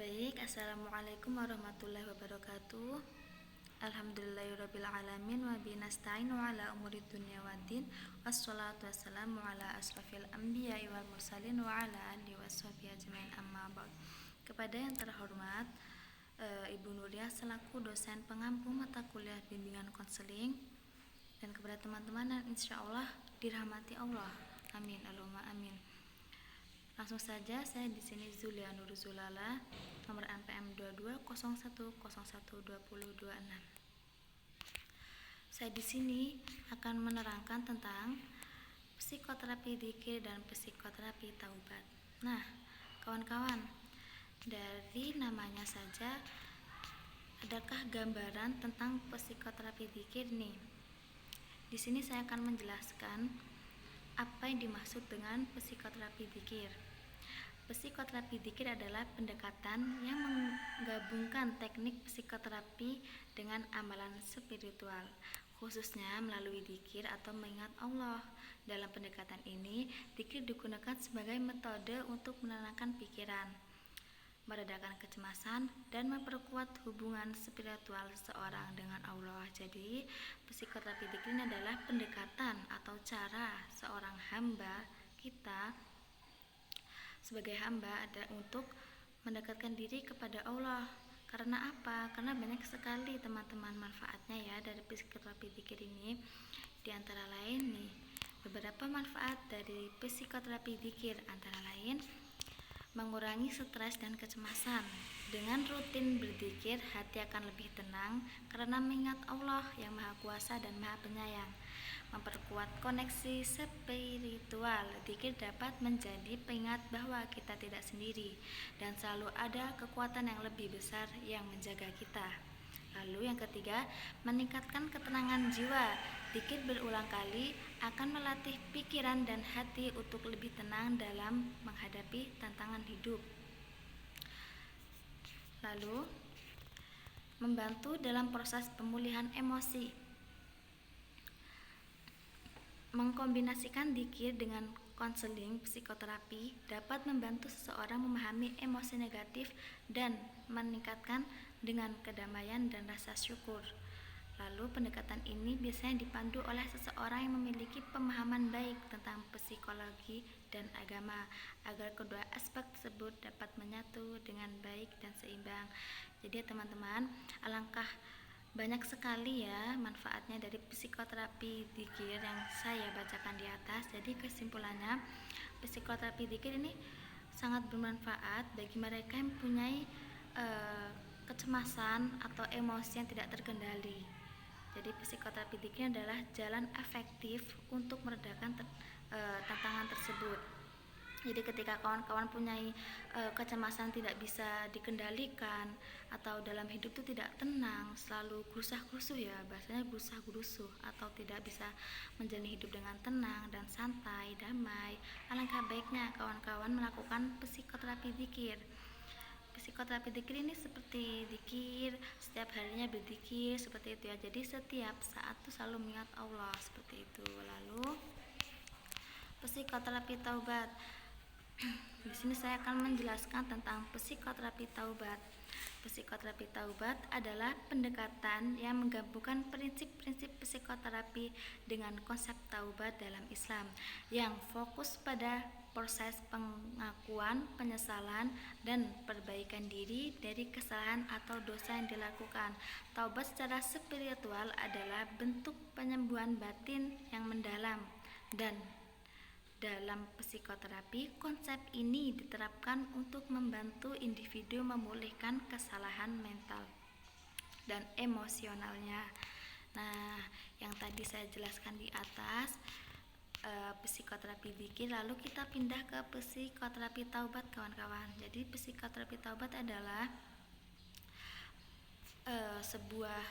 Baik, Assalamualaikum warahmatullahi wabarakatuh. Alhamdulillahirrabbilalamin. Wabihi nasta'inu ala umuri dunya waddin. Wassalatu wassalamu ala asrafil anbiya'i wal mursalin wa ala alihi washabihi ajmain, amma ba'd. Kepada yang terhormat Ibu Nuria selaku dosen pengampu mata kuliah bimbingan konseling, dan kepada teman-teman yang insyaallah dirahmati Allah. Amin, Allahumma amin. Langsung saja, saya di sini Zulia Nur Zulala, nomor NPM 2201012026. Saya di sini akan menerangkan tentang psikoterapi dzikir dan psikoterapi taubat. Nah, kawan-kawan, dari namanya saja adakah gambaran tentang psikoterapi dzikir nih? Di sini saya akan menjelaskan apa yang dimaksud dengan psikoterapi dzikir. Psikoterapi dzikir adalah pendekatan yang menggabungkan teknik psikoterapi dengan amalan spiritual, khususnya melalui dzikir atau mengingat Allah. Dalam pendekatan ini, dzikir digunakan sebagai metode untuk menenangkan pikiran, meredakan kecemasan, dan memperkuat hubungan spiritual seseorang dengan Allah. Jadi, psikoterapi dzikir ini adalah pendekatan atau cara seorang hamba kita sebagai hamba ada untuk mendekatkan diri kepada Allah. Karena apa? Karena banyak sekali teman-teman manfaatnya ya dari psikoterapi dzikir ini. Di antara lain nih, beberapa manfaat dari psikoterapi dzikir antara lain mengurangi stres dan kecemasan. Dengan rutin berzikir, hati akan lebih tenang karena mengingat Allah yang Maha Kuasa dan Maha Penyayang. Memperkuat koneksi spiritual, dzikir dapat menjadi pengingat bahwa kita tidak sendiri dan selalu ada kekuatan yang lebih besar yang menjaga kita. Lalu yang ketiga, meningkatkan ketenangan jiwa. Dzikir berulang kali akan melatih pikiran dan hati untuk lebih tenang dalam menghadapi tantangan hidup. Lalu, membantu dalam proses pemulihan emosi. Mengkombinasikan dzikir dengan konseling psikoterapi dapat membantu seseorang memahami emosi negatif dan meningkatkan dengan kedamaian dan rasa syukur. Lalu pendekatan ini biasanya dipandu oleh seseorang yang memiliki pemahaman baik tentang psikologi dan agama agar kedua aspek tersebut dapat menyatu dengan baik dan seimbang. Jadi teman-teman, alangkah banyak sekali ya manfaatnya dari psikoterapi dzikir yang saya bacakan di atas. Jadi kesimpulannya, psikoterapi dzikir ini sangat bermanfaat bagi mereka yang mempunyai kecemasan atau emosi yang tidak terkendali. Jadi psikoterapi dzikir adalah jalan efektif untuk meredakan tantangan tersebut. Jadi ketika kawan-kawan punya kecemasan tidak bisa dikendalikan atau dalam hidup itu tidak tenang, selalu gusah-gusuh ya, bahasanya gusah-gusuh, atau tidak bisa menjalani hidup dengan tenang dan santai, damai, alangkah baiknya kawan-kawan melakukan psikoterapi dzikir. Psikoterapi dzikir ini seperti dzikir, setiap harinya berzikir seperti itu ya. Jadi setiap saat tuh selalu mengingat Allah seperti itu. Lalu psikoterapi taubat. Di sini saya akan menjelaskan tentang psikoterapi taubat. Psikoterapi taubat adalah pendekatan yang menggabungkan prinsip-prinsip psikoterapi dengan konsep taubat dalam Islam yang fokus pada proses pengakuan, penyesalan, dan perbaikan diri dari kesalahan atau dosa yang dilakukan. Taubat secara spiritual adalah bentuk penyembuhan batin yang mendalam, dan dalam psikoterapi, konsep ini diterapkan untuk membantu individu memulihkan kesalahan mental dan emosionalnya. Nah, yang tadi saya jelaskan di atas psikoterapi dzikir, lalu kita pindah ke psikoterapi taubat kawan-kawan. Jadi psikoterapi taubat adalah sebuah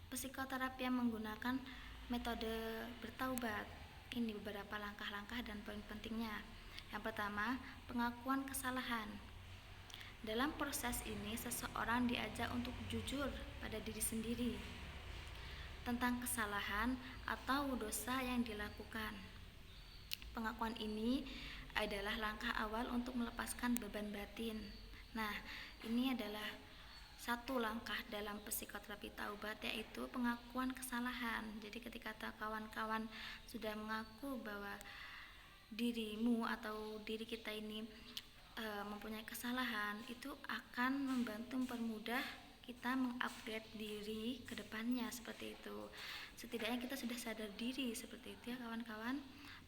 psikoterapi yang menggunakan metode bertaubat. Ini beberapa langkah-langkah dan poin pentingnya. Yang pertama, pengakuan kesalahan. Dalam proses ini, seseorang diajak untuk jujur pada diri sendiri tentang kesalahan atau dosa yang dilakukan. Pengakuan ini adalah langkah awal untuk melepaskan beban batin. Nah, ini adalah satu langkah dalam psikoterapi taubat, yaitu pengakuan kesalahan. Jadi ketika kawan-kawan sudah mengaku bahwa dirimu atau diri kita ini mempunyai kesalahan, itu akan membantu mempermudah kita mengupgrade diri ke depannya, seperti itu. Setidaknya kita sudah sadar diri, seperti itu ya kawan-kawan.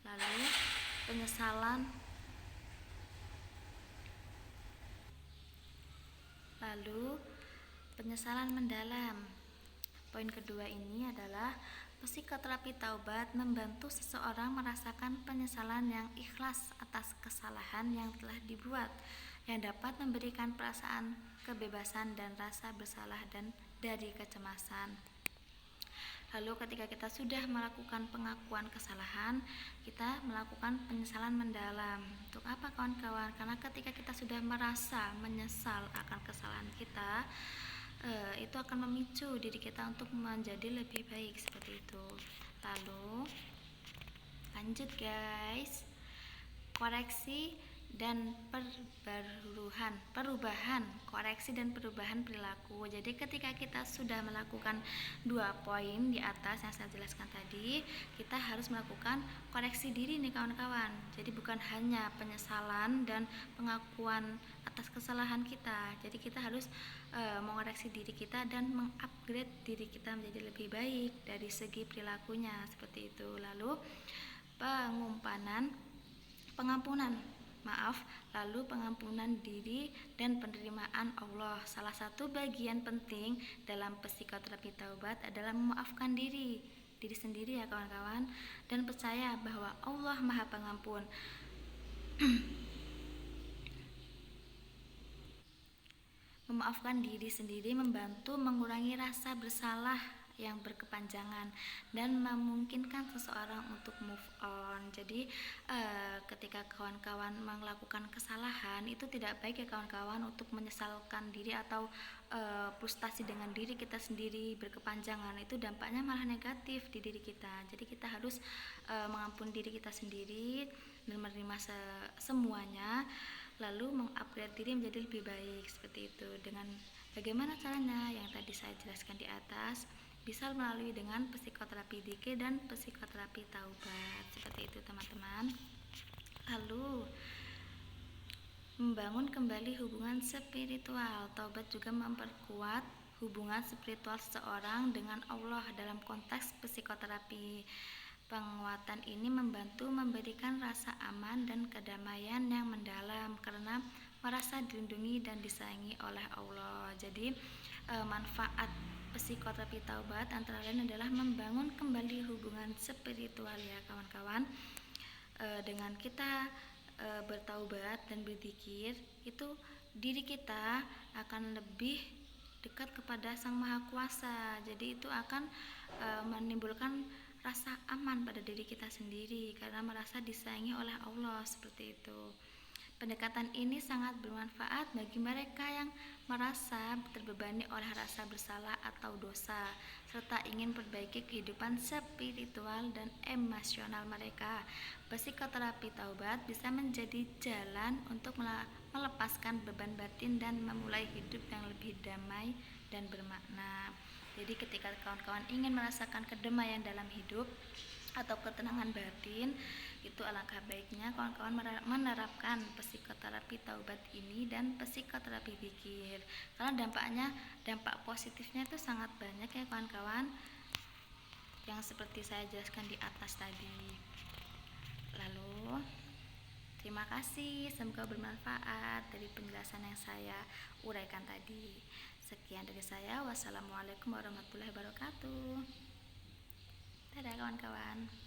Lalu penyesalan mendalam. Poin kedua ini adalah psikoterapi taubat membantu seseorang merasakan penyesalan yang ikhlas atas kesalahan yang telah dibuat, yang dapat memberikan perasaan kebebasan dan rasa bersalah dan dari kecemasan. Lalu ketika kita sudah melakukan pengakuan kesalahan, kita melakukan penyesalan mendalam. Untuk apa kawan-kawan? Karena ketika kita sudah merasa menyesal akan kesalahan kita, itu akan memicu diri kita untuk menjadi lebih baik, seperti itu. Lalu lanjut guys, koreksi dan perubahan perilaku. Jadi ketika kita sudah melakukan 2 poin di atas yang saya jelaskan tadi, kita harus melakukan koreksi diri nih kawan-kawan. Jadi bukan hanya penyesalan dan pengakuan atas kesalahan kita. Jadi kita harus mengoreksi diri kita dan mengupgrade diri kita menjadi lebih baik dari segi perilakunya, seperti itu. Lalu pengampunan diri dan penerimaan Allah. Salah satu bagian penting dalam psikoterapi taubat adalah memaafkan diri sendiri ya kawan-kawan, dan percaya bahwa Allah Maha Pengampun. Memaafkan diri sendiri membantu mengurangi rasa bersalah yang berkepanjangan dan memungkinkan seseorang untuk move on. Jadi ketika kawan-kawan melakukan kesalahan, itu tidak baik ya kawan-kawan untuk menyesalkan diri atau frustasi dengan diri kita sendiri berkepanjangan. Itu dampaknya malah negatif di diri kita. Jadi kita harus mengampuni diri kita sendiri dan menerima semuanya, lalu mengupgrade diri menjadi lebih baik, seperti itu. Dengan bagaimana caranya yang tadi saya jelaskan di atas, bisa melalui dengan psikoterapi dikir dan psikoterapi taubat, seperti itu teman-teman. Lalu membangun kembali hubungan spiritual. Taubat juga memperkuat hubungan spiritual seseorang dengan Allah dalam konteks psikoterapi. Penguatan ini membantu memberikan rasa aman dan kedamaian yang mendalam karena merasa dilindungi dan disayangi oleh Allah. Jadi manfaat psikoterapi taubat antara lain adalah membangun kembali hubungan spiritual ya kawan-kawan. Dengan kita bertaubat dan berzikir, itu diri kita akan lebih dekat kepada Sang Maha Kuasa. Jadi itu akan menimbulkan rasa aman pada diri kita sendiri karena merasa disayangi oleh Allah, seperti itu. Pendekatan ini sangat bermanfaat bagi mereka yang merasa terbebani oleh rasa bersalah atau dosa, serta ingin perbaiki kehidupan spiritual dan emosional mereka. Psikoterapi taubat bisa menjadi jalan untuk melepaskan beban batin dan memulai hidup yang lebih damai dan bermakna. Jadi ketika kawan-kawan ingin merasakan kedamaian dalam hidup atau ketenangan batin, itu alangkah baiknya kawan-kawan menerapkan psikoterapi taubat ini dan psikoterapi zikir, karena dampak positifnya itu sangat banyak ya kawan-kawan, yang seperti saya jelaskan di atas tadi. Lalu terima kasih, semoga bermanfaat dari penjelasan yang saya uraikan tadi. Sekian dari saya. Wassalamualaikum warahmatullahi wabarakatuh. Dadah kawan-kawan.